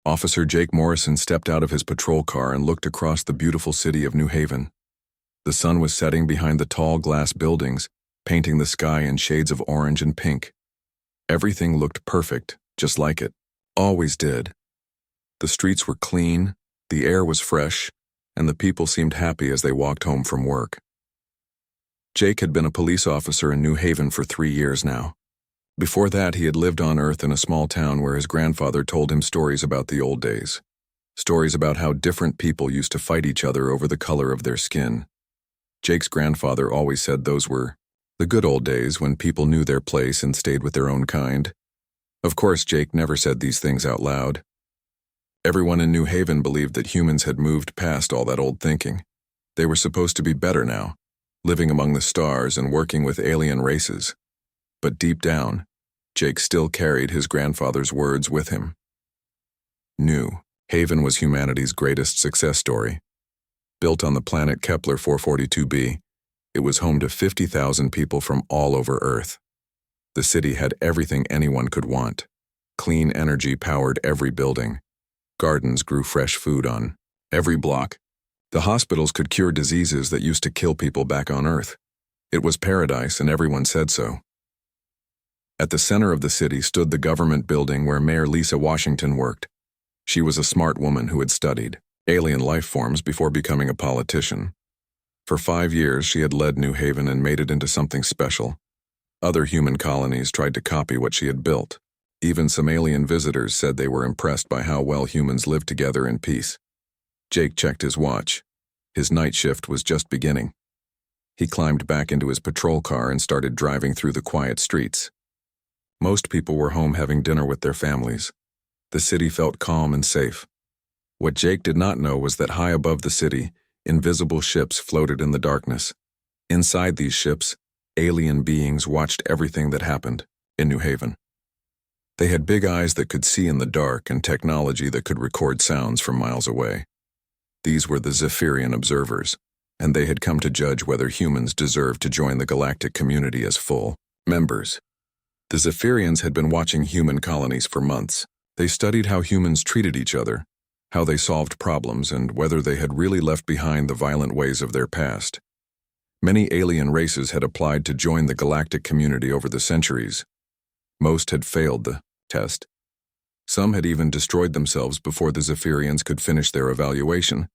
Officer Jake Morrison stepped out of his patrol car and looked across the beautiful city of New Haven. The sun was setting behind the tall glass buildings, painting the sky in shades of orange and pink. Everything looked perfect, just like it always did. The streets were clean, the air was fresh, and the people seemed happy as they walked home from work. Jake had been a police officer in New Haven for 3 years now. Before that, he had lived on Earth in a small town where his grandfather told him stories about the old days. Stories about how different people used to fight each other over the color of their skin. Jake's grandfather always said those were the good old days when people knew their place and stayed with their own kind. Of course, Jake never said these things out loud. Everyone in New Haven believed that humans had moved past all that old thinking. They were supposed to be better now, living among the stars and working with alien races. But deep down, Jake still carried his grandfather's words with him. New Haven was humanity's greatest success story. Built on the planet Kepler 442b, it was home to 50,000 people from all over Earth. The city had everything anyone could want. Clean energy powered every building. Gardens grew fresh food on every block. The hospitals could cure diseases that used to kill people back on Earth. It was paradise, and everyone said so. At the center of the city stood the government building where Mayor Lisa Washington worked. She was a smart woman who had studied alien life forms before becoming a politician. For 5 years, she had led New Haven and made it into something special. Other human colonies tried to copy what she had built. Even some alien visitors said they were impressed by how well humans lived together in peace. Jake checked his watch. His night shift was just beginning. He climbed back into his patrol car and started driving through the quiet streets. Most people were home having dinner with their families. The city felt calm and safe. What Jake did not know was that high above the city, invisible ships floated in the darkness. Inside these ships, alien beings watched everything that happened in New Haven. They had big eyes that could see in the dark and technology that could record sounds from miles away. These were the Zephyrian observers, and they had come to judge whether humans deserved to join the galactic community as full members. The Zephyrians had been watching human colonies for months. They studied how humans treated each other, how they solved problems, and whether they had really left behind the violent ways of their past. Many alien races had applied to join the galactic community over the centuries. Most had failed the test. Some had even destroyed themselves before the Zephyrians could finish their evaluation.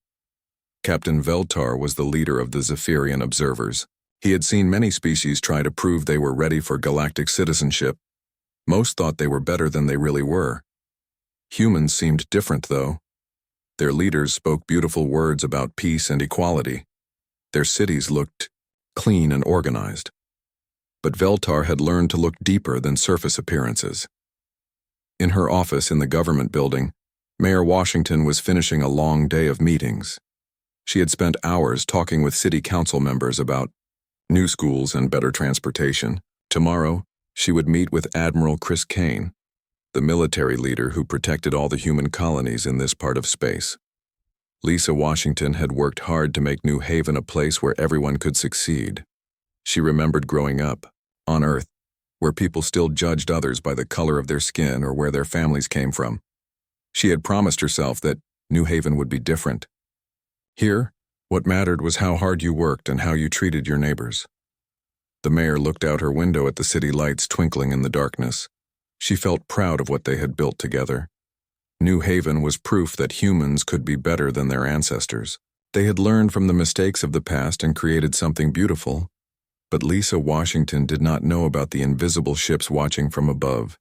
Captain Veltar was the leader of the Zephyrian observers. He had seen many species try to prove they were ready for galactic citizenship. Most thought they were better than they really were. Humans seemed different, though. Their leaders spoke beautiful words about peace and equality. Their cities looked clean and organized. But Veltar had learned to look deeper than surface appearances. In her office in the government building, Mayor Washington was finishing a long day of meetings. She had spent hours talking with city council members about new schools and better transportation. Tomorrow, she would meet with Admiral Chris Kane, the military leader who protected all the human colonies in this part of space. Lisa Washington had worked hard to make New Haven a place where everyone could succeed. She remembered growing up, on Earth, where people still judged others by the color of their skin or where their families came from. She had promised herself that New Haven would be different. Here, what mattered was how hard you worked and how you treated your neighbors. The mayor looked out her window at the city lights twinkling in the darkness. She felt proud of what they had built together. New Haven was proof that humans could be better than their ancestors. They had learned from the mistakes of the past and created something beautiful. But Lisa Washington did not know about the invisible ships watching from above.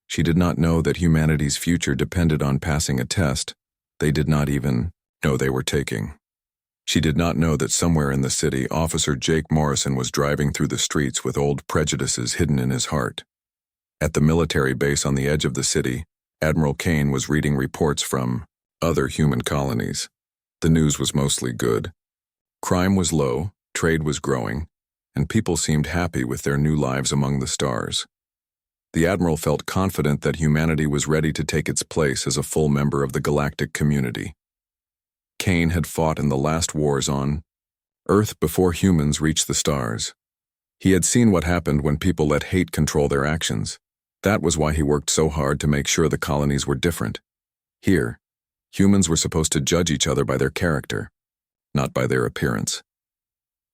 She did not know that humanity's future depended on passing a test they did not even know they were taking. She did not know that somewhere in the city, Officer Jake Morrison was driving through the streets with old prejudices hidden in his heart. At the military base on the edge of the city, Admiral Kane was reading reports from other human colonies. The news was mostly good. Crime was low, trade was growing, and people seemed happy with their new lives among the stars. The Admiral felt confident that humanity was ready to take its place as a full member of the galactic community. Kane had fought in the last wars on Earth before humans reached the stars. He had seen what happened when people let hate control their actions. That was why he worked so hard to make sure the colonies were different. Here, humans were supposed to judge each other by their character, not by their appearance.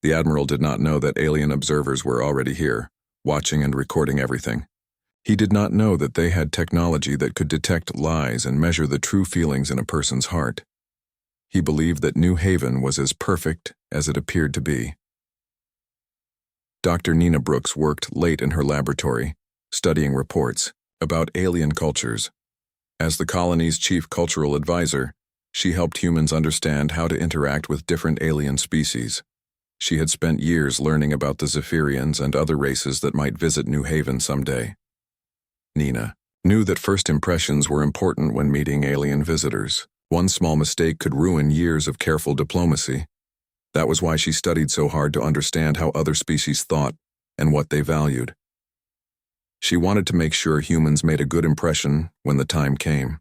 The Admiral did not know that alien observers were already here, watching and recording everything. He did not know that they had technology that could detect lies and measure the true feelings in a person's heart. He believed that New Haven was as perfect as it appeared to be. Dr. Nina Brooks worked late in her laboratory, studying reports about alien cultures. As the colony's chief cultural advisor, she helped humans understand how to interact with different alien species. She had spent years learning about the Zephyrians and other races that might visit New Haven someday. Nina knew that first impressions were important when meeting alien visitors. One small mistake could ruin years of careful diplomacy. That was why she studied so hard to understand how other species thought and what they valued. She wanted to make sure humans made a good impression when the time came.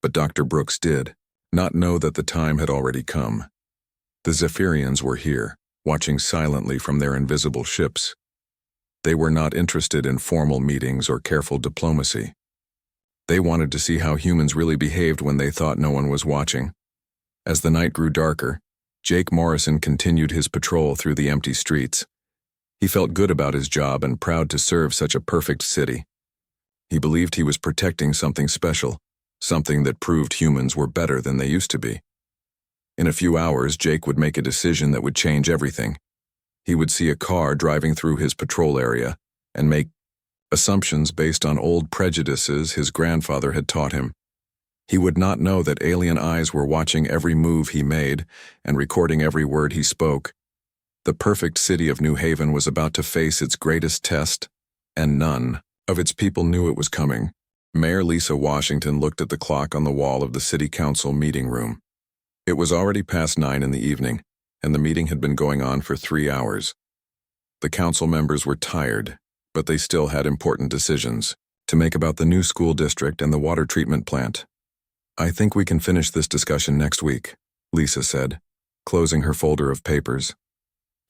But Dr. Brooks did not know that the time had already come. The Zephyrians were here, watching silently from their invisible ships. They were not interested in formal meetings or careful diplomacy. They wanted to see how humans really behaved when they thought no one was watching. As the night grew darker, Jake Morrison continued his patrol through the empty streets. He felt good about his job and proud to serve such a perfect city. He believed he was protecting something special, something that proved humans were better than they used to be. In a few hours, Jake would make a decision that would change everything. He would see a car driving through his patrol area and make assumptions based on old prejudices his grandfather had taught him. He would not know that alien eyes were watching every move he made and recording every word he spoke. The perfect city of New Haven was about to face its greatest test, and none of its people knew it was coming. Mayor Lisa Washington looked at the clock on the wall of the city council meeting room. It was already past 9 in the evening, and the meeting had been going on for 3 hours. The council members were tired, but they still had important decisions to make about the new school district and the water treatment plant. "I think we can finish this discussion next week," Lisa said, closing her folder of papers.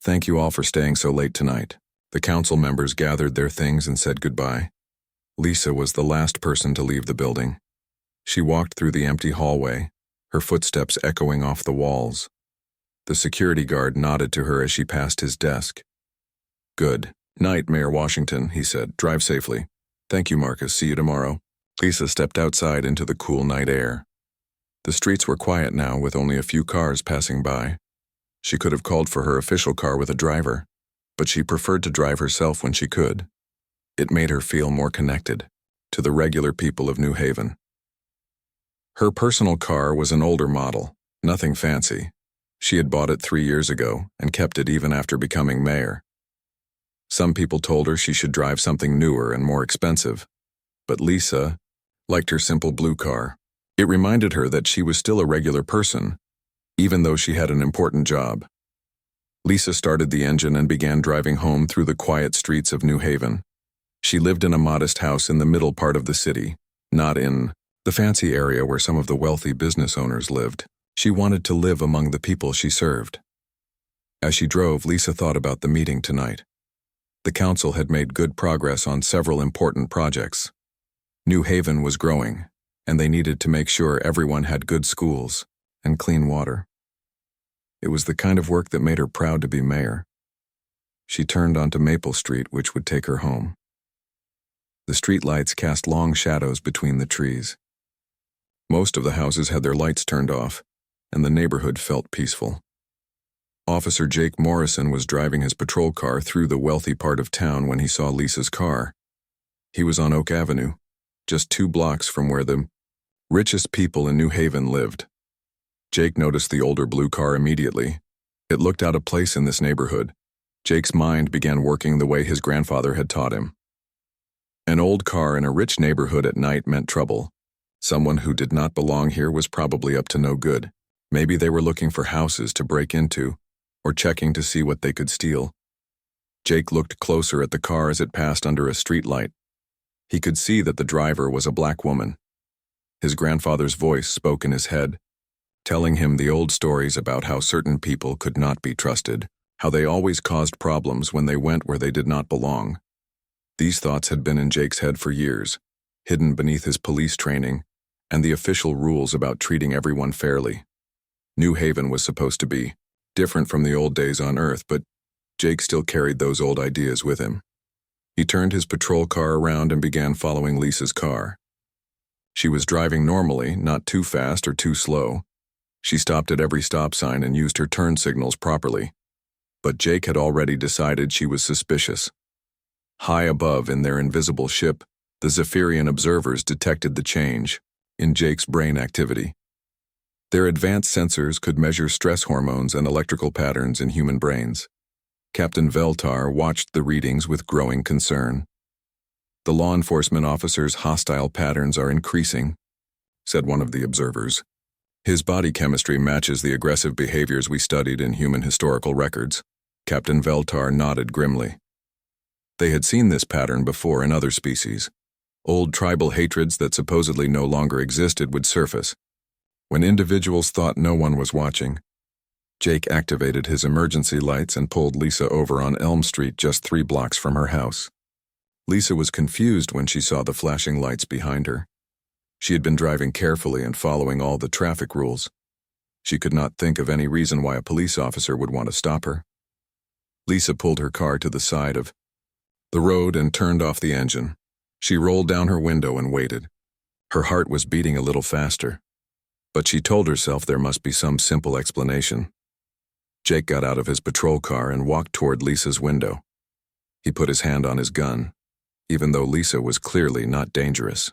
"Thank you all for staying so late tonight." The council members gathered their things and said goodbye. Lisa was the last person to leave the building. She walked through the empty hallway, her footsteps echoing off the walls. The security guard nodded to her as she passed his desk. "Good night, Mayor Washington," he said. "Drive safely." "Thank you, Marcus. See you tomorrow." Lisa stepped outside into the cool night air. The streets were quiet now, with only a few cars passing by. She could have called for her official car with a driver, but she preferred to drive herself when she could. It made her feel more connected to the regular people of New Haven. Her personal car was an older model, nothing fancy. She had bought it 3 years ago and kept it even after becoming mayor. Some people told her she should drive something newer and more expensive, but Lisa liked her simple blue car. It reminded her that she was still a regular person, even though she had an important job. Lisa started the engine and began driving home through the quiet streets of New Haven. She lived in a modest house in the middle part of the city, not in the fancy area where some of the wealthy business owners lived. She wanted to live among the people she served. As she drove, Lisa thought about the meeting tonight. The council had made good progress on several important projects. New Haven was growing, and they needed to make sure everyone had good schools and clean water. It was the kind of work that made her proud to be mayor. She turned onto Maple Street, which would take her home. The street lights cast long shadows between the trees. Most of the houses had their lights turned off, and the neighborhood felt peaceful. Officer Jake Morrison was driving his patrol car through the wealthy part of town when he saw Lisa's car. He was on Oak Avenue, just 2 blocks from where the richest people in New Haven lived. Jake noticed the older blue car immediately. It looked out of place in this neighborhood. Jake's mind began working the way his grandfather had taught him. An old car in a rich neighborhood at night meant trouble. Someone who did not belong here was probably up to no good. Maybe they were looking for houses to break into, or checking to see what they could steal. Jake looked closer at the car as it passed under a street light. He could see that the driver was a black woman. His grandfather's voice spoke in his head, telling him the old stories about how certain people could not be trusted, how they always caused problems when they went where they did not belong. These thoughts had been in Jake's head for years, hidden beneath his police training and the official rules about treating everyone fairly. New Haven was supposed to be different from the old days on Earth, but Jake still carried those old ideas with him. He turned his patrol car around and began following Lisa's car. She was driving normally, not too fast or too slow. She stopped at every stop sign and used her turn signals properly. But Jake had already decided she was suspicious. High above in their invisible ship, the Zephyrian observers detected the change in Jake's brain activity. Their advanced sensors could measure stress hormones and electrical patterns in human brains. Captain Veltar watched the readings with growing concern. "The law enforcement officer's hostile patterns are increasing," said one of the observers. "His body chemistry matches the aggressive behaviors we studied in human historical records." Captain Veltar nodded grimly. They had seen this pattern before in other species. Old tribal hatreds that supposedly no longer existed would surface. When individuals thought no one was watching, Jake activated his emergency lights and pulled Lisa over on Elm Street just 3 blocks from her house. Lisa was confused when she saw the flashing lights behind her. She had been driving carefully and following all the traffic rules. She could not think of any reason why a police officer would want to stop her. Lisa pulled her car to the side of the road and turned off the engine. She rolled down her window and waited. Her heart was beating a little faster, but she told herself there must be some simple explanation. Jake got out of his patrol car and walked toward Lisa's window. He put his hand on his gun, even though Lisa was clearly not dangerous.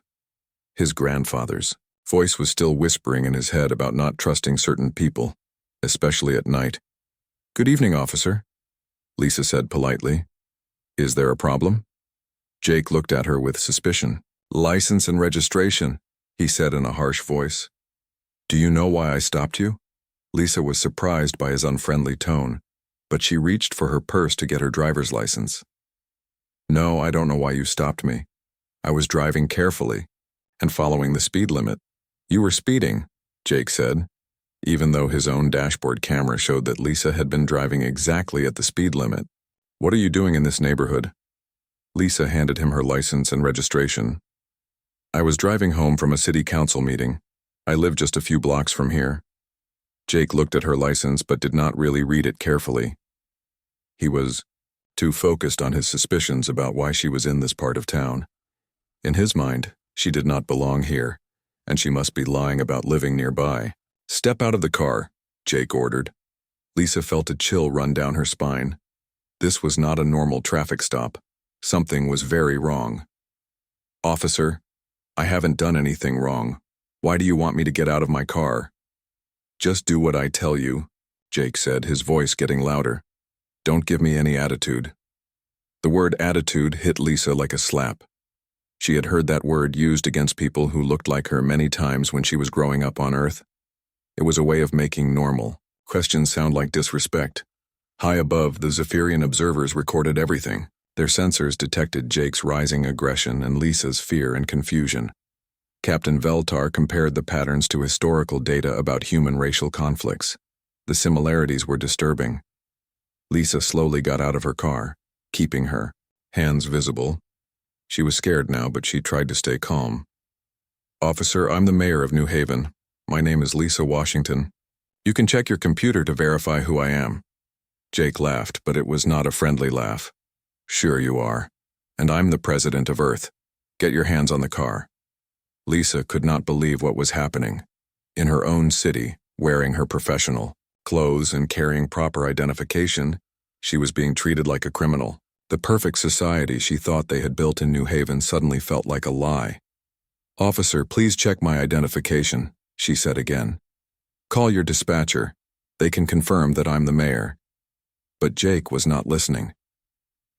His grandfather's voice was still whispering in his head about not trusting certain people, especially at night. "Good evening, officer," Lisa said politely. "Is there a problem?" Jake looked at her with suspicion. "License and registration," he said in a harsh voice. "Do you know why I stopped you?" Lisa was surprised by his unfriendly tone, but she reached for her purse to get her driver's license. "No, I don't know why you stopped me. I was driving carefully and following the speed limit." "You were speeding," Jake said, even though his own dashboard camera showed that Lisa had been driving exactly at the speed limit. "What are you doing in this neighborhood?" Lisa handed him her license and registration. "I was driving home from a city council meeting. I live just a few blocks from here." Jake looked at her license but did not really read it carefully. He was too focused on his suspicions about why she was in this part of town. In his mind, she did not belong here, and she must be lying about living nearby. "Step out of the car," Jake ordered. Lisa felt a chill run down her spine. This was not a normal traffic stop. Something was very wrong. "Officer, I haven't done anything wrong. Why do you want me to get out of my car?" "Just do what I tell you," Jake said, his voice getting louder. "Don't give me any attitude." The word attitude hit Lisa like a slap. She had heard that word used against people who looked like her many times when she was growing up on Earth. It was a way of making normal questions sound like disrespect. High above, the Zephyrian observers recorded everything. Their sensors detected Jake's rising aggression and Lisa's fear and confusion. Captain Veltar compared the patterns to historical data about human racial conflicts. The similarities were disturbing. Lisa slowly got out of her car, keeping her hands visible. She was scared now, but she tried to stay calm. "Officer, I'm the mayor of New Haven. My name is Lisa Washington. You can check your computer to verify who I am." Jake laughed, but it was not a friendly laugh. "Sure you are. And I'm the president of Earth. Get your hands on the car." Lisa could not believe what was happening. In her own city, wearing her professional clothes and carrying proper identification, she was being treated like a criminal. The perfect society she thought they had built in New Haven suddenly felt like a lie. "Officer, please check my identification," she said again. "Call your dispatcher. They can confirm that I'm the mayor." But Jake was not listening.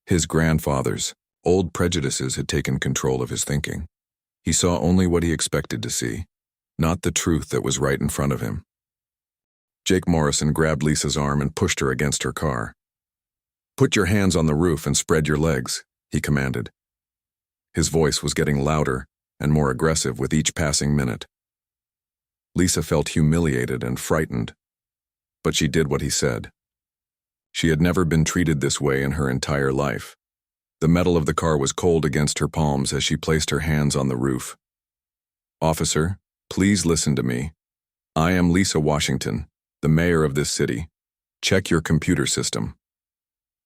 His grandfather's old prejudices had taken control of his thinking. He saw only what he expected to see, not the truth that was right in front of him. Jake Morrison grabbed Lisa's arm and pushed her against her car. "Put your hands on the roof and spread your legs," he commanded. His voice was getting louder and more aggressive with each passing minute. Lisa felt humiliated and frightened, but she did what he said. She had never been treated this way in her entire life. The metal of the car was cold against her palms as she placed her hands on the roof. "Officer, Please listen to me. I am Lisa Washington, the mayor of this city. Check your computer system."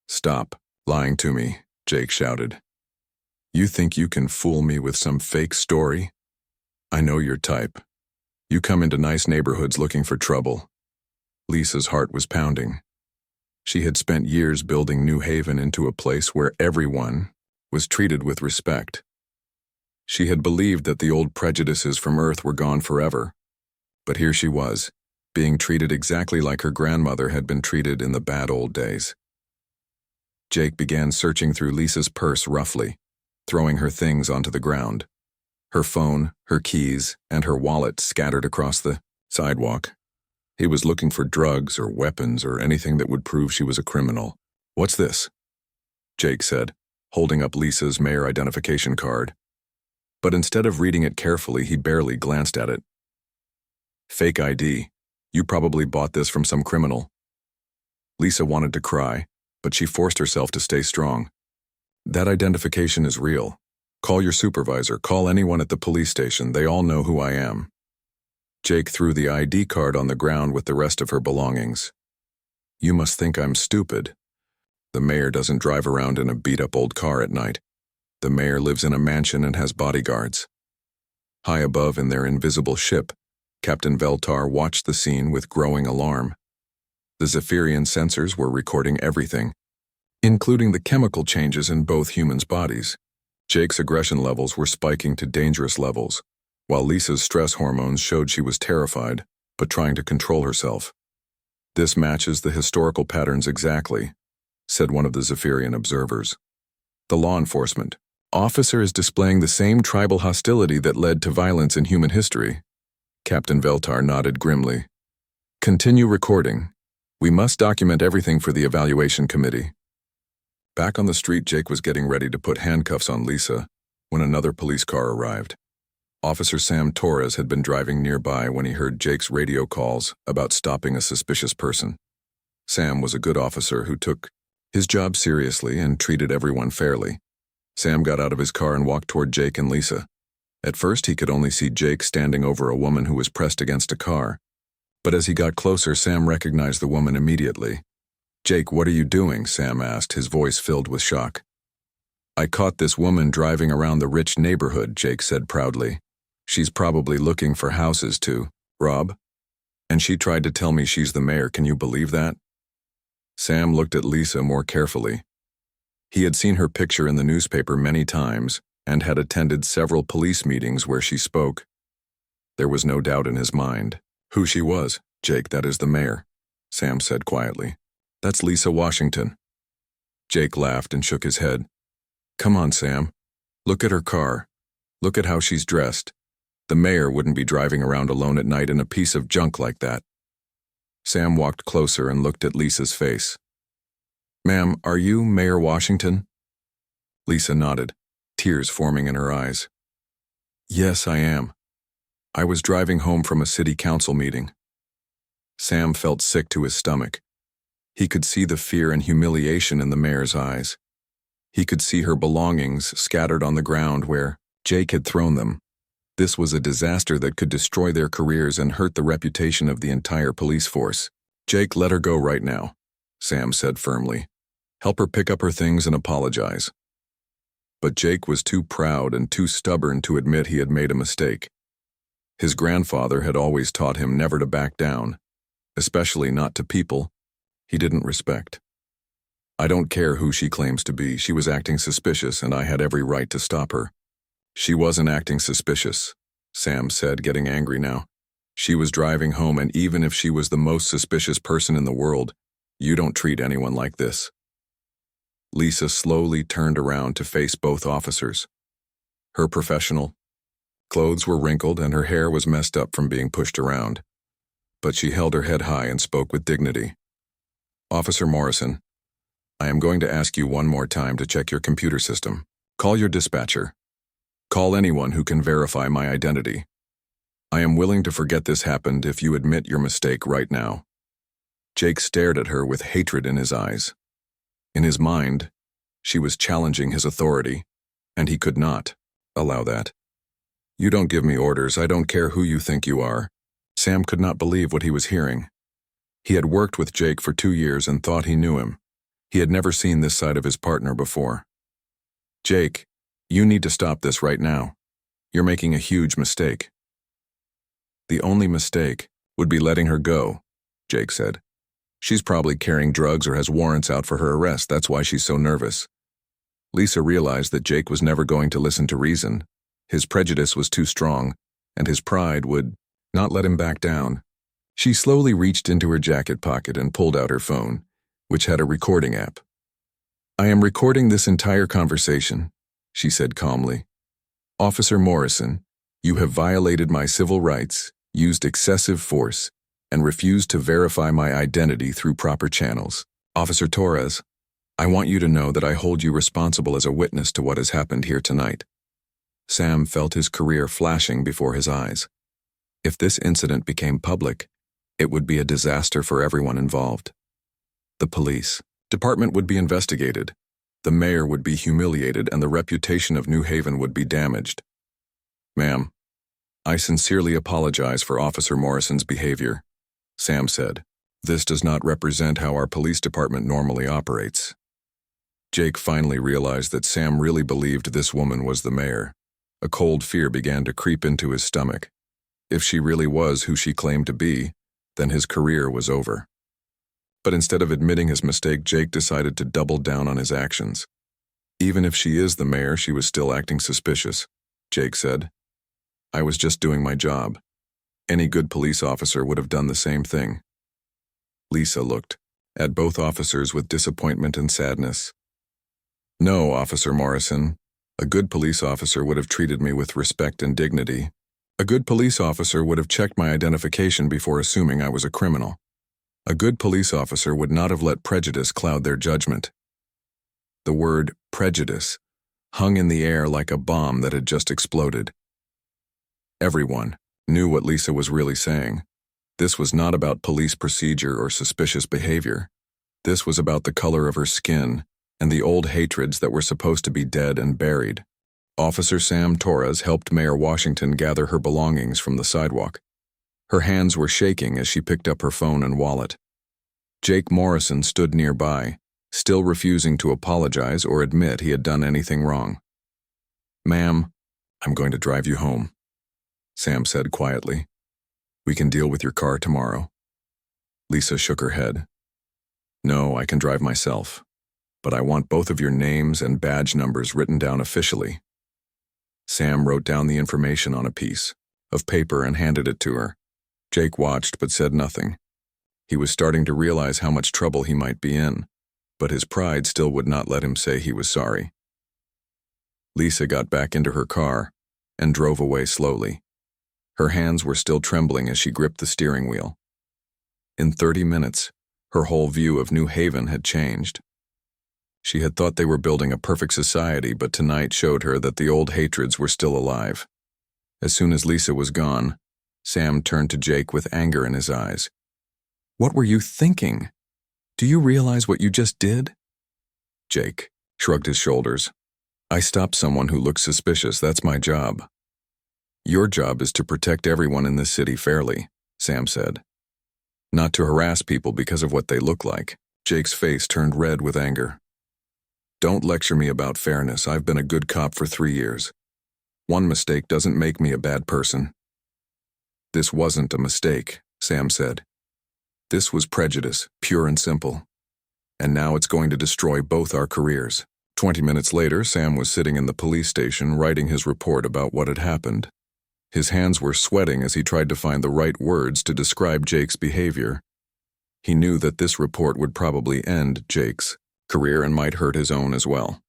"Stop lying to me," Jake shouted. "You think you can fool me with some fake story? I know your type. You come into nice neighborhoods looking for trouble." Lisa's heart was pounding. She had spent years building New Haven into a place where everyone was treated with respect. She had believed that the old prejudices from Earth were gone forever. But here she was, being treated exactly like her grandmother had been treated in the bad old days. Jake began searching through Lisa's purse roughly, throwing her things onto the ground. Her phone, her keys, and her wallet scattered across the sidewalk. He was looking for drugs or weapons or anything that would prove she was a criminal. "What's this?" Jake said, holding up Lisa's mayor identification card. But instead of reading it carefully, he barely glanced at it. "Fake ID. You probably bought this from some criminal." Lisa wanted to cry, but she forced herself to stay strong. "That identification is real. Call your supervisor, call anyone at the police station, they all know who I am." Jake threw the ID card on the ground with the rest of her belongings. "You must think I'm stupid. The mayor doesn't drive around in a beat-up old car at night. The mayor lives in a mansion and has bodyguards." High above in their invisible ship, Captain Veltar watched the scene with growing alarm. The Zephyrian sensors were recording everything, including the chemical changes in both humans' bodies. Jake's aggression levels were spiking to dangerous levels, while Lisa's stress hormones showed she was terrified, but trying to control herself. "This matches the historical patterns exactly," said one of the Zephyrian observers. "The law enforcement officer is displaying the same tribal hostility that led to violence in human history." Captain Veltar nodded grimly. "Continue recording. We must document everything for the evaluation committee." Back on the street, Jake was getting ready to put handcuffs on Lisa when another police car arrived. Officer Sam Torres had been driving nearby when he heard Jake's radio calls about stopping a suspicious person. Sam was a good officer who took his job seriously and treated everyone fairly. Sam got out of his car and walked toward Jake and Lisa. At first, he could only see Jake standing over a woman who was pressed against a car. But as he got closer, Sam recognized the woman immediately. "Jake, what are you doing?" Sam asked, his voice filled with shock. "I caught this woman driving around the rich neighborhood," Jake said proudly. "She's probably looking for houses to rob. And she tried to tell me she's the mayor. Can you believe that?" Sam looked at Lisa more carefully. He had seen her picture in the newspaper many times and had attended several police meetings where she spoke. There was no doubt in his mind who she was. "Jake, that is the mayor," Sam said quietly. "That's Lisa Washington." Jake laughed and shook his head. "Come on, Sam. Look at her car. Look at how she's dressed. The mayor wouldn't be driving around alone at night in a piece of junk like that." Sam walked closer and looked at Lisa's face. "Ma'am, are you Mayor Washington?" Lisa nodded, tears forming in her eyes. "Yes, I am. I was driving home from a city council meeting." Sam felt sick to his stomach. He could see the fear and humiliation in the mayor's eyes. He could see her belongings scattered on the ground where Jake had thrown them. This was a disaster that could destroy their careers and hurt the reputation of the entire police force. "Jake, let her go right now," Sam said firmly. "Help her pick up her things and apologize." But Jake was too proud and too stubborn to admit he had made a mistake. His grandfather had always taught him never to back down, especially not to people he didn't respect. "I don't care who she claims to be. She was acting suspicious and I had every right to stop her." "She wasn't acting suspicious," Sam said, getting angry now. "She was driving home, and even if she was the most suspicious person in the world, you don't treat anyone like this." Lisa slowly turned around to face both officers. Her professional clothes were wrinkled and her hair was messed up from being pushed around. But she held her head high and spoke with dignity. "Officer Morrison, I am going to ask you one more time to check your computer system. Call your dispatcher. Call anyone who can verify my identity. I am willing to forget this happened if you admit your mistake right now." Jake stared at her with hatred in his eyes. In his mind, she was challenging his authority, and he could not allow that. You don't give me orders, I don't care who you think you are. Sam could not believe what he was hearing. He had worked with Jake for 2 years and thought he knew him. He had never seen this side of his partner before. Jake, you need to stop this right now. You're making a huge mistake. The only mistake would be letting her go, Jake said. She's probably carrying drugs or has warrants out for her arrest, that's why she's so nervous. Lisa realized that Jake was never going to listen to reason. His prejudice was too strong, and his pride would not let him back down. She slowly reached into her jacket pocket and pulled out her phone, which had a recording app. I am recording this entire conversation, she said calmly. Officer Morrison, you have violated my civil rights, used excessive force, and refused to verify my identity through proper channels. Officer Torres, I want you to know that I hold you responsible as a witness to what has happened here tonight. Sam felt his career flashing before his eyes. If this incident became public, it would be a disaster for everyone involved. The police department would be investigated, the mayor would be humiliated, and the reputation of New Haven would be damaged. Ma'am, I sincerely apologize for Officer Morrison's behavior, Sam said. This does not represent how our police department normally operates. Jake finally realized that Sam really believed this woman was the mayor. A cold fear began to creep into his stomach. If she really was who she claimed to be, then his career was over. But instead of admitting his mistake, Jake decided to double down on his actions. Even if she is the mayor, she was still acting suspicious, Jake said. I was just doing my job. Any good police officer would have done the same thing. Lisa looked at both officers with disappointment and sadness. No, Officer Morrison. A good police officer would have treated me with respect and dignity. A good police officer would have checked my identification before assuming I was a criminal. A good police officer would not have let prejudice cloud their judgment. The word prejudice hung in the air like a bomb that had just exploded. Everyone knew what Lisa was really saying. This was not about police procedure or suspicious behavior. This was about the color of her skin and the old hatreds that were supposed to be dead and buried. Officer Sam Torres helped Mayor Washington gather her belongings from the sidewalk. Her hands were shaking as she picked up her phone and wallet. Jake Morrison stood nearby, still refusing to apologize or admit he had done anything wrong. Ma'am, I'm going to drive you home, Sam said quietly. We can deal with your car tomorrow. Lisa shook her head. No, I can drive myself, but I want both of your names and badge numbers written down officially. Sam wrote down the information on a piece of paper and handed it to her. Jake watched but said nothing. He was starting to realize how much trouble he might be in, but his pride still would not let him say he was sorry. Lisa got back into her car and drove away slowly. Her hands were still trembling as she gripped the steering wheel. In 30 minutes, her whole view of New Haven had changed. She had thought they were building a perfect society, but tonight showed her that the old hatreds were still alive. As soon as Lisa was gone, Sam turned to Jake with anger in his eyes. What were you thinking? Do you realize what you just did? Jake shrugged his shoulders. I stopped someone who looked suspicious, that's my job. Your job is to protect everyone in this city fairly, Sam said. Not to harass people because of what they look like. Jake's face turned red with anger. Don't lecture me about fairness. I've been a good cop for 3 years. One mistake doesn't make me a bad person. This wasn't a mistake, Sam said. This was prejudice, pure and simple. And now it's going to destroy both our careers. 20 minutes later, Sam was sitting in the police station writing his report about what had happened. His hands were sweating as he tried to find the right words to describe Jake's behavior. He knew that this report would probably end Jake's career and might hurt his own as well.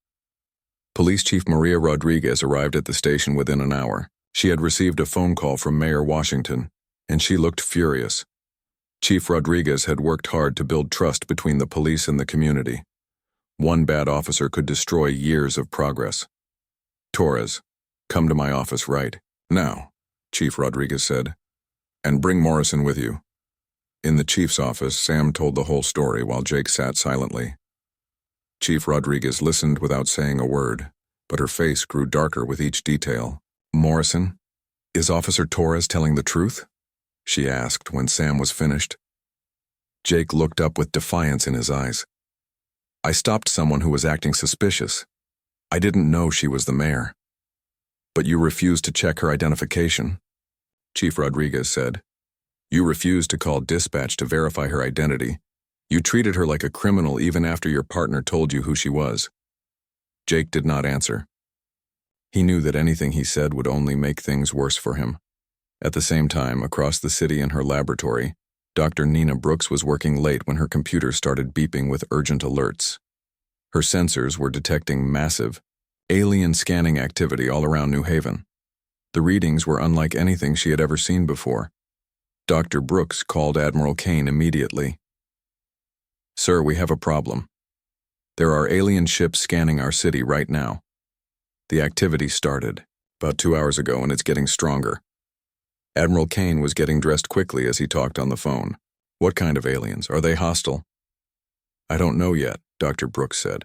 Police Chief Maria Rodriguez arrived at the station within an hour. She had received a phone call from Mayor Washington, and she looked furious. Chief Rodriguez had worked hard to build trust between the police and the community. One bad officer could destroy years of progress. Torres, come to my office right now, Chief Rodriguez said, and bring Morrison with you. In the chief's office, Sam told the whole story while Jake sat silently. Chief Rodriguez listened without saying a word, but her face grew darker with each detail. Morrison, Is Officer Torres telling the truth? She asked when Sam was finished. Jake looked up with defiance in his eyes. I stopped someone who was acting suspicious. I didn't know she was the mayor. But you refused to check her identification, Chief Rodriguez said. You refused to call dispatch to verify her identity. You treated her like a criminal even after your partner told you who she was. Jake did not answer. He knew that anything he said would only make things worse for him. At the same time, across the city in her laboratory, Dr. Nina Brooks was working late when her computer started beeping with urgent alerts. Her sensors were detecting massive, alien scanning activity all around New Haven. The readings were unlike anything she had ever seen before. Dr. Brooks called Admiral Kane immediately. Sir, we have a problem. There are alien ships scanning our city right now. The activity started about 2 hours ago and it's getting stronger. Admiral Kane was getting dressed quickly as he talked on the phone. What kind of aliens? Are they hostile? I don't know yet, Dr. Brooks said.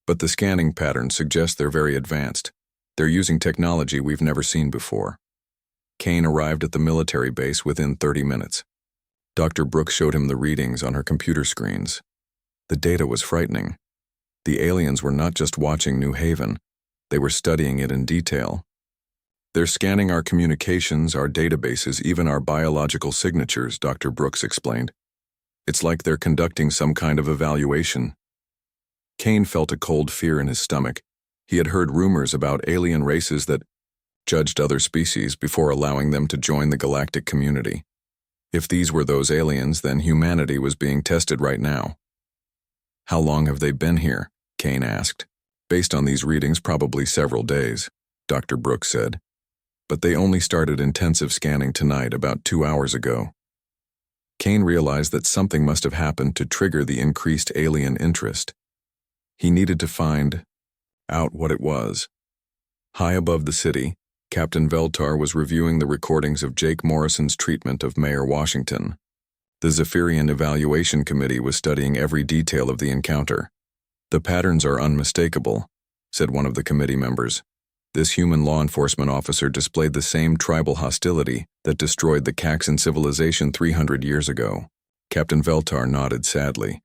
But the scanning patterns suggest they're very advanced. They're using technology we've never seen before. Kane arrived at the military base within 30 minutes. Dr. Brooks showed him the readings on her computer screens. The data was frightening. The aliens were not just watching New Haven, they were studying it in detail. They're scanning our communications, our databases, even our biological signatures, Dr. Brooks explained. It's like they're conducting some kind of evaluation. Kane felt a cold fear in his stomach. He had heard rumors about alien races that judged other species before allowing them to join the galactic community. If these were those aliens, then humanity was being tested right now. How long have they been here? Kane asked. Based on these readings, probably several days, Dr. Brooks said. But they only started intensive scanning tonight, about 2 hours ago. Kane realized that something must have happened to trigger the increased alien interest. He needed to find out what it was. High above the city, Captain Veltar was reviewing the recordings of Jake Morrison's treatment of Mayor Washington. The Zephyrian Evaluation Committee was studying every detail of the encounter. The patterns are unmistakable, said one of the committee members. This human law enforcement officer displayed the same tribal hostility that destroyed the Caxan civilization 300 years ago. Captain Veltar nodded sadly.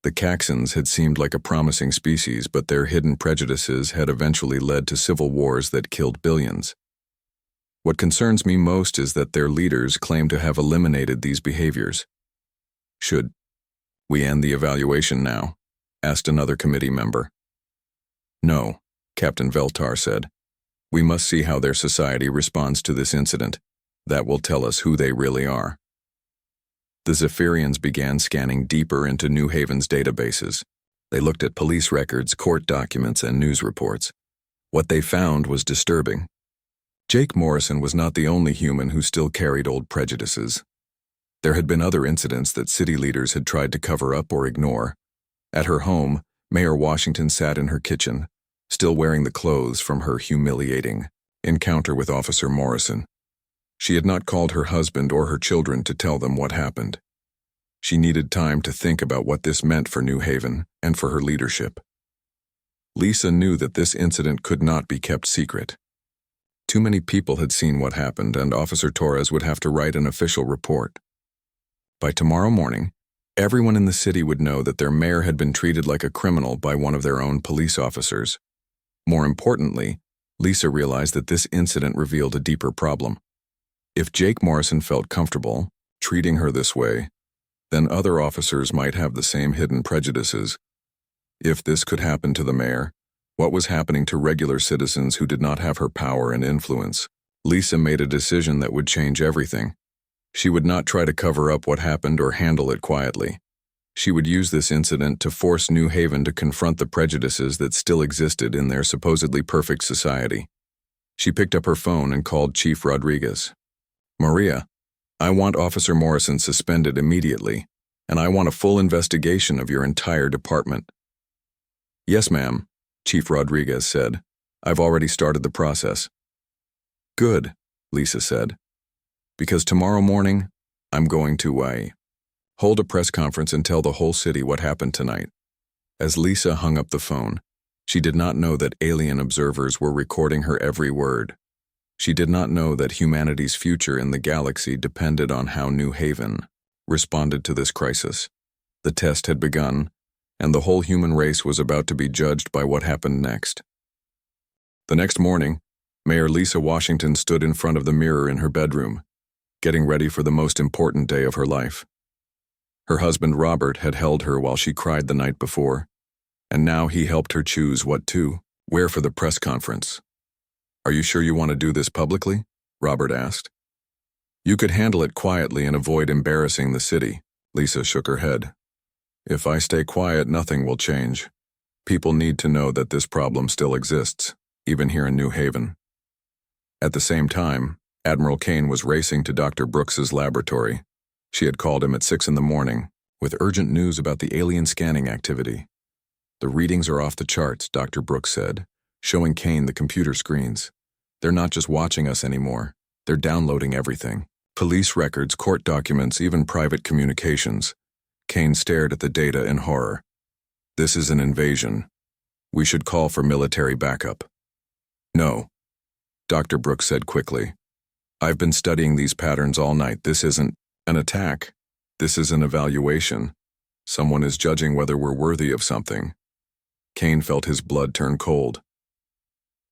The Caxans had seemed like a promising species, but their hidden prejudices had eventually led to civil wars that killed billions. What concerns me most is that their leaders claim to have eliminated these behaviors. Should we end the evaluation now? Asked another committee member. No, Captain Veltar said. We must see how their society responds to this incident. That will tell us who they really are. The Zephyrians began scanning deeper into New Haven's databases. They looked at police records, court documents, and news reports. What they found was disturbing. Jake Morrison was not the only human who still carried old prejudices. There had been other incidents that city leaders had tried to cover up or ignore. At her home, Mayor Washington sat in her kitchen, still wearing the clothes from her humiliating encounter with Officer Morrison. She had not called her husband or her children to tell them what happened. She needed time to think about what this meant for New Haven and for her leadership. Lisa knew that this incident could not be kept secret. Too many people had seen what happened, and Officer Torres would have to write an official report. By tomorrow morning, everyone in the city would know that their mayor had been treated like a criminal by one of their own police officers. More importantly, Lisa realized that this incident revealed a deeper problem. If Jake Morrison felt comfortable treating her this way, then other officers might have the same hidden prejudices. If this could happen to the mayor, what was happening to regular citizens who did not have her power and influence? Lisa made a decision that would change everything. She would not try to cover up what happened or handle it quietly. She would use this incident to force New Haven to confront the prejudices that still existed in their supposedly perfect society. She picked up her phone and called Chief Rodriguez. Maria, I want Officer Morrison suspended immediately, and I want a full investigation of your entire department. Yes, ma'am, Chief Rodriguez said. I've already started the process. Good, Lisa said. Because tomorrow morning, I'm going to hold a press conference and tell the whole city what happened tonight. As Lisa hung up the phone, she did not know that alien observers were recording her every word. She did not know that humanity's future in the galaxy depended on how New Haven responded to this crisis. The test had begun, and the whole human race was about to be judged by what happened next. The next morning, Mayor Lisa Washington stood in front of the mirror in her bedroom, getting ready for the most important day of her life. Her husband Robert had held her while she cried the night before, and now he helped her choose what to wear for the press conference. "Are you sure you want to do this publicly?" Robert asked. "You could handle it quietly and avoid embarrassing the city." Lisa shook her head. "If I stay quiet, nothing will change. People need to know that this problem still exists, even here in New Haven." At the same time, Admiral Kane was racing to Dr. Brooks's laboratory. She had called him at 6 in the morning, with urgent news about the alien scanning activity. "The readings are off the charts," Dr. Brooks said, showing Kane the computer screens. "They're not just watching us anymore. They're downloading everything. Police records, court documents, even private communications." Kane stared at the data in horror. "This is an invasion. We should call for military backup." "No," Dr. Brooks said quickly. "I've been studying these patterns all night. This isn't an attack. This is an evaluation. Someone is judging whether we're worthy of something." Kane felt his blood turn cold.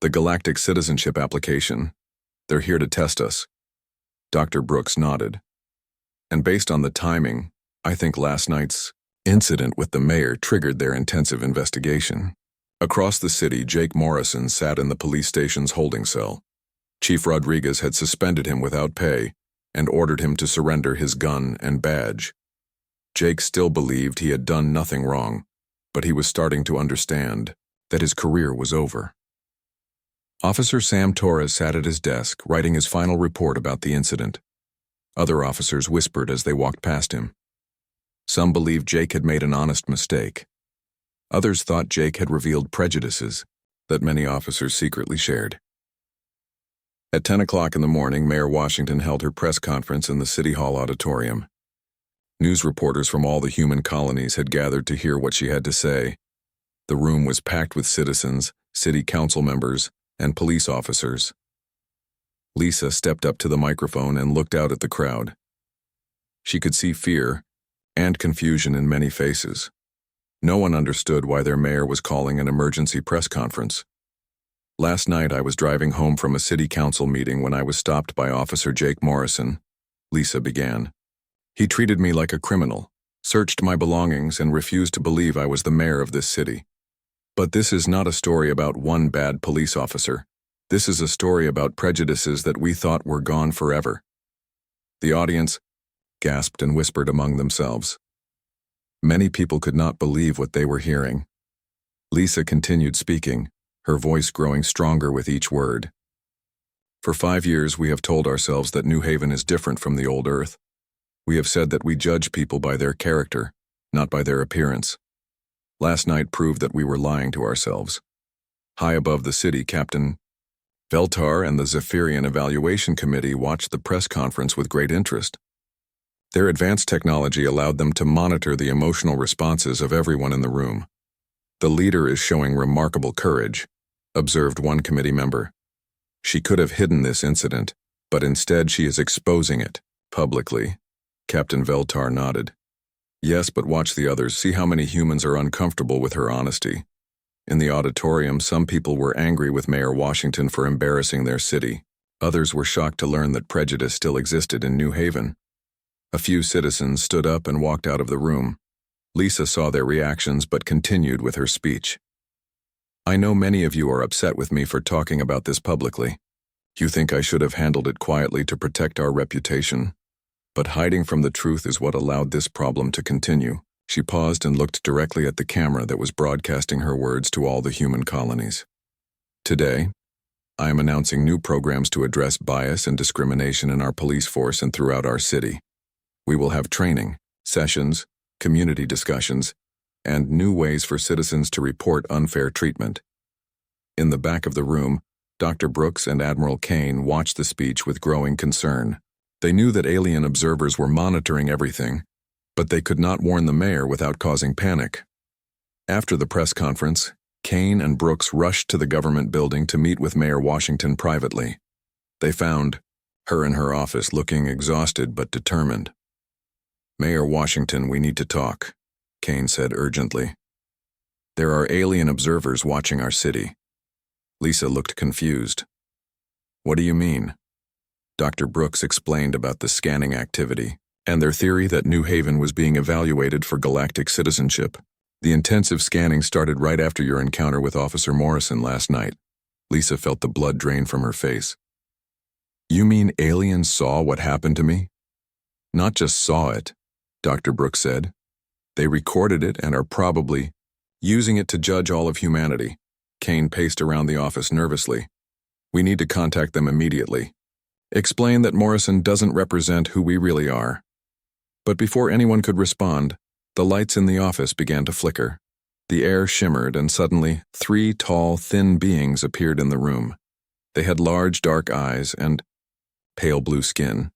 "The Galactic Citizenship Application. They're here to test us." Dr. Brooks nodded. "And based on the timing, I think last night's incident with the mayor triggered their intensive investigation." Across the city, Jake Morrison sat in the police station's holding cell. Chief Rodriguez had suspended him without pay and ordered him to surrender his gun and badge. Jake still believed he had done nothing wrong, but he was starting to understand that his career was over. Officer Sam Torres sat at his desk, writing his final report about the incident. Other officers whispered as they walked past him. Some believed Jake had made an honest mistake. Others thought Jake had revealed prejudices that many officers secretly shared. At 10 o'clock in the morning, Mayor Washington held her press conference in the City Hall auditorium. News reporters from all the human colonies had gathered to hear what she had to say. The room was packed with citizens, city council members, and police officers. Lisa stepped up to the microphone and looked out at the crowd. She could see fear and confusion in many faces. No one understood why their mayor was calling an emergency press conference. "Last night I was driving home from a city council meeting when I was stopped by Officer Jake Morrison," Lisa began. "He treated me like a criminal, searched my belongings, and refused to believe I was the mayor of this city. But this is not a story about one bad police officer. This is a story about prejudices that we thought were gone forever." The audience gasped and whispered among themselves. Many people could not believe what they were hearing. Lisa continued speaking, her voice growing stronger with each word. "For 5 years we have told ourselves that New Haven is different from the old Earth. We have said that we judge people by their character, not by their appearance. Last night proved that we were lying to ourselves." High above the city, Captain Veltar and the Zephyrian Evaluation Committee watched the press conference with great interest. Their advanced technology allowed them to monitor the emotional responses of everyone in the room. "The leader is showing remarkable courage," observed one committee member. "She could have hidden this incident, but instead she is exposing it publicly." Captain Veltar nodded. "Yes, but watch the others. See how many humans are uncomfortable with her honesty." In the auditorium, some people were angry with Mayor Washington for embarrassing their city. Others were shocked to learn that prejudice still existed in New Haven. A few citizens stood up and walked out of the room. Lisa saw their reactions but continued with her speech. "I know many of you are upset with me for talking about this publicly. You think I should have handled it quietly to protect our reputation. But hiding from the truth is what allowed this problem to continue." She paused and looked directly at the camera that was broadcasting her words to all the human colonies. "Today, I am announcing new programs to address bias and discrimination in our police force and throughout our city. We will have training, sessions, community discussions, and new ways for citizens to report unfair treatment." In the back of the room, Dr. Brooks and Admiral Kane watched the speech with growing concern. They knew that alien observers were monitoring everything, but they could not warn the mayor without causing panic. After the press conference, Kane and Brooks rushed to the government building to meet with Mayor Washington privately. They found her in her office looking exhausted but determined. "Mayor Washington, we need to talk," Kane said urgently. "There are alien observers watching our city." Lisa looked confused. "What do you mean?" Dr. Brooks explained about the scanning activity and their theory that New Haven was being evaluated for galactic citizenship. "The intensive scanning started right after your encounter with Officer Morrison last night." Lisa felt the blood drain from her face. "You mean aliens saw what happened to me?" "Not just saw it," Dr. Brooks said. "They recorded it and are probably using it to judge all of humanity." Kane paced around the office nervously. "We need to contact them immediately. Explain that Morrison doesn't represent who we really are." But before anyone could respond, the lights in the office began to flicker. The air shimmered, and suddenly 3 tall, thin beings appeared in the room. They had large, dark eyes and pale blue skin.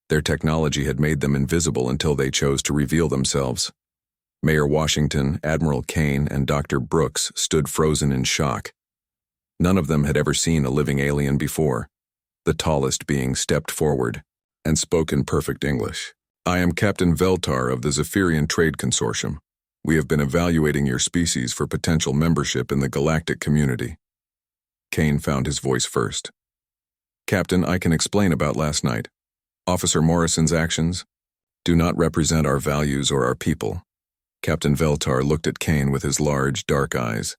Their technology had made them invisible until they chose to reveal themselves. Mayor Washington, Admiral Kane, and Dr. Brooks stood frozen in shock. None of them had ever seen a living alien before. The tallest being stepped forward and spoke in perfect English. "I am Captain Veltar of the Zephyrian Trade Consortium. We have been evaluating your species for potential membership in the galactic community." Kane found his voice first. "Captain, I can explain about last night. Officer Morrison's actions do not represent our values or our people." Captain Veltar looked at Kane with his large, dark eyes.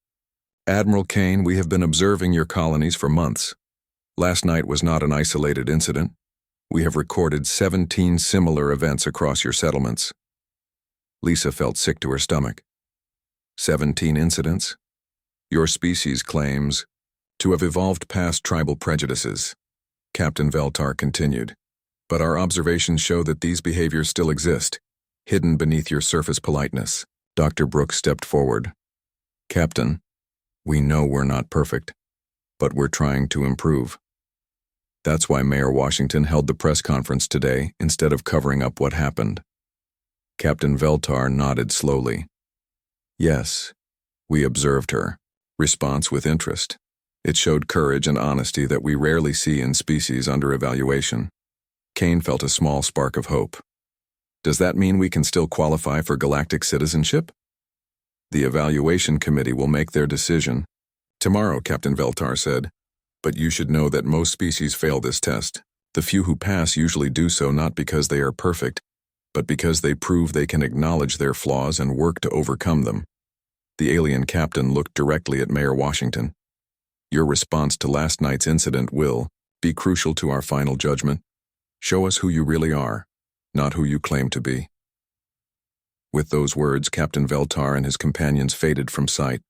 "Admiral Kane, we have been observing your colonies for months. Last night was not an isolated incident. We have recorded 17 similar events across your settlements." Lisa felt sick to her stomach. 17 incidents? Your species claims to have evolved past tribal prejudices. Captain Veltar continued. But our observations show that these behaviors still exist, hidden beneath your surface politeness. Dr. Brooks stepped forward. "Captain, we know we're not perfect, but we're trying to improve. That's why Mayor Washington held the press conference today instead of covering up what happened." Captain Veltar nodded slowly. "Yes, we observed her." Response with interest. It showed courage and honesty that we rarely see in species under evaluation. Kane felt a small spark of hope. "Does that mean we can still qualify for galactic citizenship?" "The evaluation committee will make their decision tomorrow," Captain Veltar said. "But you should know that most species fail this test. The few who pass usually do so not because they are perfect, but because they prove they can acknowledge their flaws and work to overcome them." The alien captain looked directly at Mayor Washington. "Your response to last night's incident will be crucial to our final judgment. Show us who you really are, not who you claim to be." With those words, Captain Veltar and his companions faded from sight,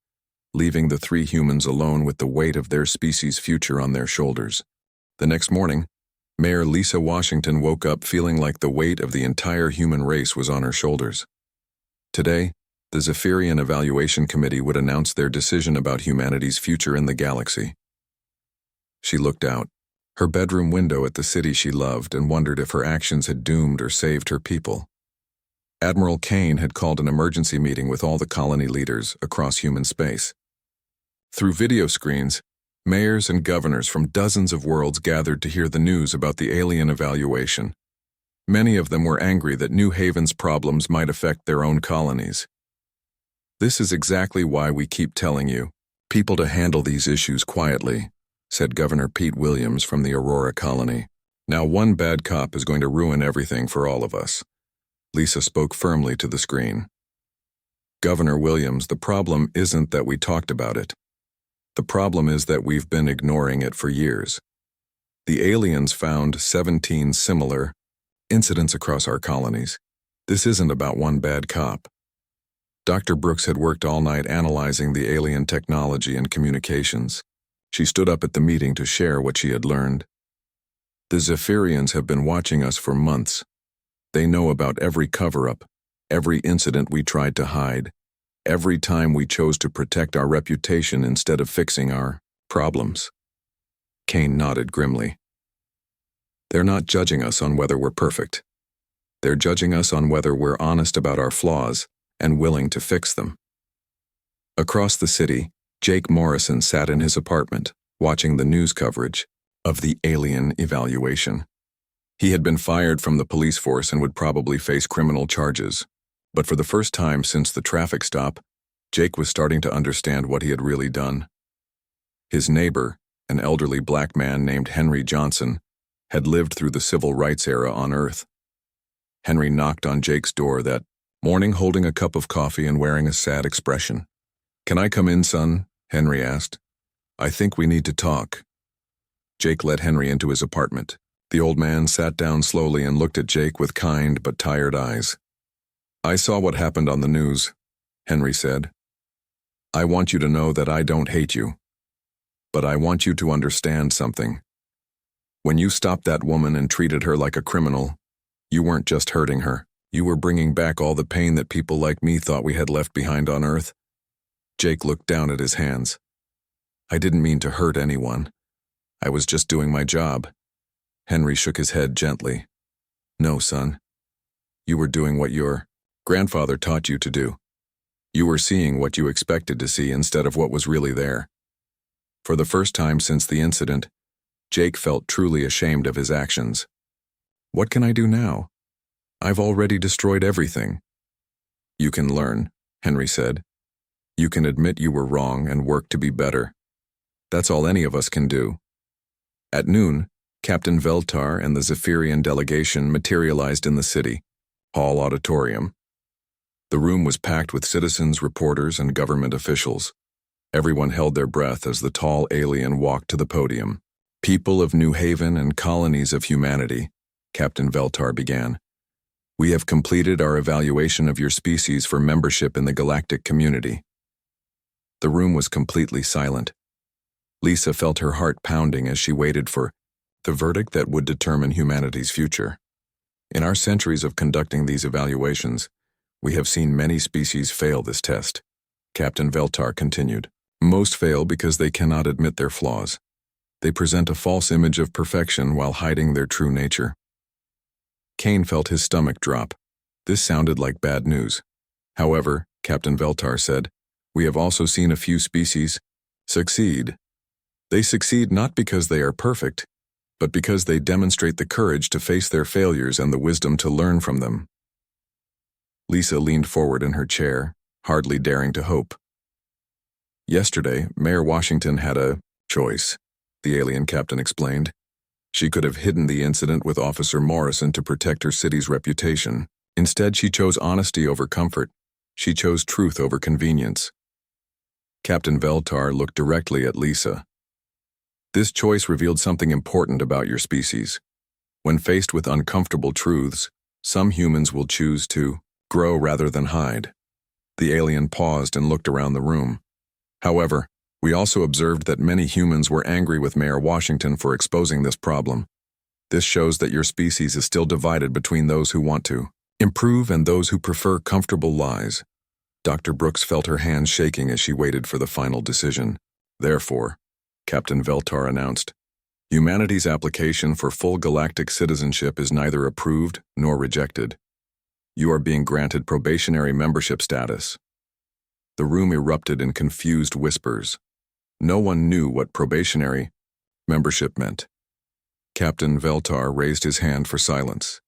leaving the 3 humans alone with the weight of their species' future on their shoulders. The next morning, Mayor Lisa Washington woke up feeling like the weight of the entire human race was on her shoulders. Today, the Zephyrian Evaluation Committee would announce their decision about humanity's future in the galaxy. She looked out her bedroom window at the city she loved and wondered if her actions had doomed or saved her people. Admiral Kane had called an emergency meeting with all the colony leaders across human space. Through video screens, mayors and governors from dozens of worlds gathered to hear the news about the alien evaluation. Many of them were angry that New Haven's problems might affect their own colonies. "This is exactly why we keep telling you, people to handle these issues quietly," said Governor Pete Williams from the Aurora colony. "Now one bad cop is going to ruin everything for all of us." Lisa spoke firmly to the screen. "Governor Williams, the problem isn't that we talked about it. The problem is that we've been ignoring it for years. The aliens found 17 similar incidents across our colonies. This isn't about one bad cop." Dr. Brooks had worked all night analyzing the alien technology and communications. She stood up at the meeting to share what she had learned. "The Zephyrians have been watching us for months. They know about every cover-up, every incident we tried to hide, every time we chose to protect our reputation instead of fixing our problems." Kane nodded grimly. "They're not judging us on whether we're perfect. They're judging us on whether we're honest about our flaws and willing to fix them." Across the city, Jake Morrison sat in his apartment, watching the news coverage. of the alien evaluation. He had been fired from the police force and would probably face criminal charges. But for the first time since the traffic stop, Jake was starting to understand what he had really done. His neighbor, an elderly black man named Henry Johnson, had lived through the civil rights era on Earth. Henry knocked on Jake's door that morning holding a cup of coffee and wearing a sad expression. "Can I come in, son?" Henry asked. "I think we need to talk." Jake let Henry into his apartment. The old man sat down slowly and looked at Jake with kind but tired eyes. "I saw what happened on the news," Henry said. "I want you to know that I don't hate you. But I want you to understand something. When you stopped that woman and treated her like a criminal, you weren't just hurting her. You were bringing back all the pain that people like me thought we had left behind on Earth." Jake looked down at his hands. "I didn't mean to hurt anyone. I was just doing my job." Henry shook his head gently. "No, son. You were doing what your grandfather taught you to do. You were seeing what you expected to see instead of what was really there." For the first time since the incident, Jake felt truly ashamed of his actions. "What can I do now? I've already destroyed everything." "You can learn," Henry said. "You can admit you were wrong and work to be better. That's all any of us can do." At noon, Captain Veltar and the Zephyrian delegation materialized in the city hall auditorium. The room was packed with citizens, reporters, and government officials. Everyone held their breath as the tall alien walked to the podium. "People of New Haven and colonies of humanity," Captain Veltar began. "We have completed our evaluation of your species for membership in the galactic community." The room was completely silent. Lisa felt her heart pounding as she waited for the verdict that would determine humanity's future. "In our centuries of conducting these evaluations, we have seen many species fail this test," Captain Veltar continued. "Most fail because they cannot admit their flaws. They present a false image of perfection while hiding their true nature." Kane felt his stomach drop. This sounded like bad news. "However," Captain Veltar said, "we have also seen a few species succeed. They succeed not because they are perfect, but because they demonstrate the courage to face their failures and the wisdom to learn from them." Lisa leaned forward in her chair, hardly daring to hope. "Yesterday, Mayor Washington had a choice," the alien captain explained. "She could have hidden the incident with Officer Morrison to protect her city's reputation. Instead, she chose honesty over comfort. She chose truth over convenience." Captain Veltar looked directly at Lisa. "This choice revealed something important about your species. When faced with uncomfortable truths, some humans will choose to grow rather than hide." The alien paused and looked around the room. "However, we also observed that many humans were angry with Mayor Washington for exposing this problem. This shows that your species is still divided between those who want to improve and those who prefer comfortable lies." Dr. Brooks felt her hands shaking as she waited for the final decision. "Therefore," Captain Veltar announced, "humanity's application for full galactic citizenship is neither approved nor rejected. You are being granted probationary membership status." The room erupted in confused whispers. No one knew what probationary membership meant. Captain Veltar raised his hand for silence.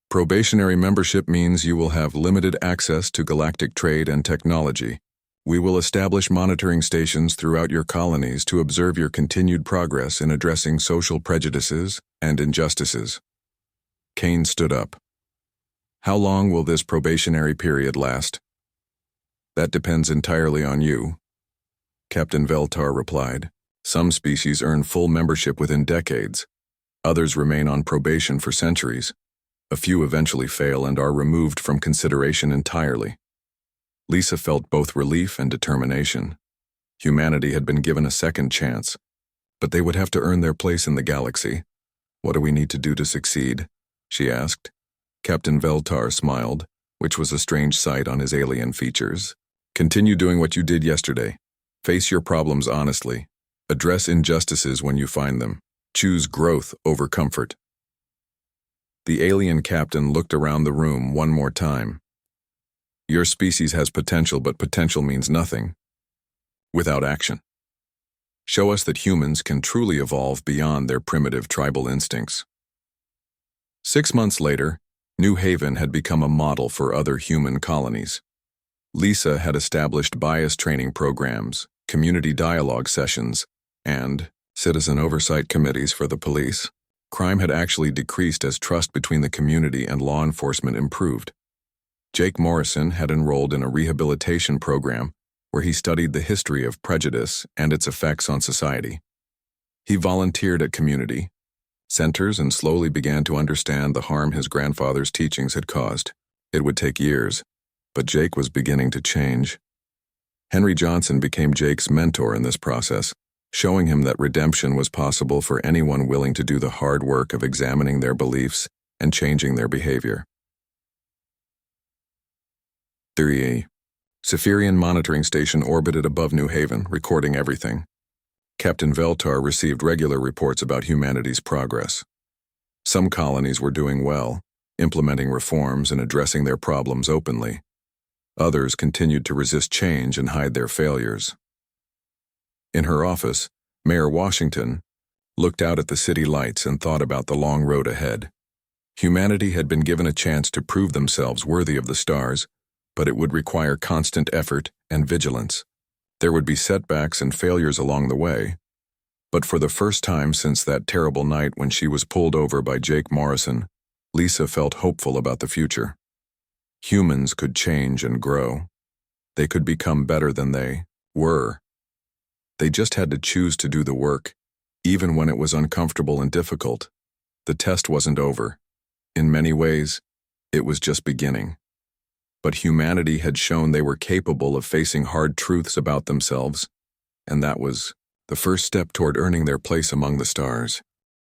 "Probationary membership means you will have limited access to galactic trade and technology. We will establish monitoring stations throughout your colonies to observe your continued progress in addressing social prejudices and injustices." Kane stood up. "How long will this probationary period last?" "That depends entirely on you," Captain Veltar replied. "Some species earn full membership within decades. Others remain on probation for centuries. A few eventually fail and are removed from consideration entirely." Lisa felt both relief and determination. Humanity had been given a second chance, but they would have to earn their place in the galaxy. "What do we need to do to succeed?" she asked. Captain Veltar smiled, which was a strange sight on his alien features. "Continue doing what you did yesterday. Face your problems honestly. Address injustices when you find them. Choose growth over comfort." The alien captain looked around the room one more time. "Your species has potential, but potential means nothing without action. show us that humans can truly evolve beyond their primitive tribal instincts. 6 months later, New Haven had become a model for other human colonies. Lisa had established bias training programs, community dialogue sessions, and citizen oversight committees for the police. Crime had actually decreased as trust between the community and law enforcement improved. Jake Morrison had enrolled in a rehabilitation program where he studied the history of prejudice and its effects on society. He volunteered at community centers and slowly began to understand the harm his grandfather's teachings had caused. It would take years, but Jake was beginning to change. Henry Johnson became Jake's mentor in this process, showing him that redemption was possible for anyone willing to do the hard work of examining their beliefs and changing their behavior. 3. Cephirian monitoring station orbited above New Haven, recording everything. Captain Veltar received regular reports about humanity's progress. Some colonies were doing well, implementing reforms and addressing their problems openly. Others continued to resist change and hide their failures. In her office, Mayor Washington looked out at the city lights and thought about the long road ahead. Humanity had been given a chance to prove themselves worthy of the stars, but it would require constant effort and vigilance. There would be setbacks and failures along the way, but for the first time since that terrible night when she was pulled over by Jake Morrison, Lisa felt hopeful about the future. Humans could change and grow. They could become better than they were. They just had to choose to do the work, even when it was uncomfortable and difficult. The test wasn't over. In many ways, it was just beginning. But humanity had shown they were capable of facing hard truths about themselves, and that was the first step toward earning their place among the stars.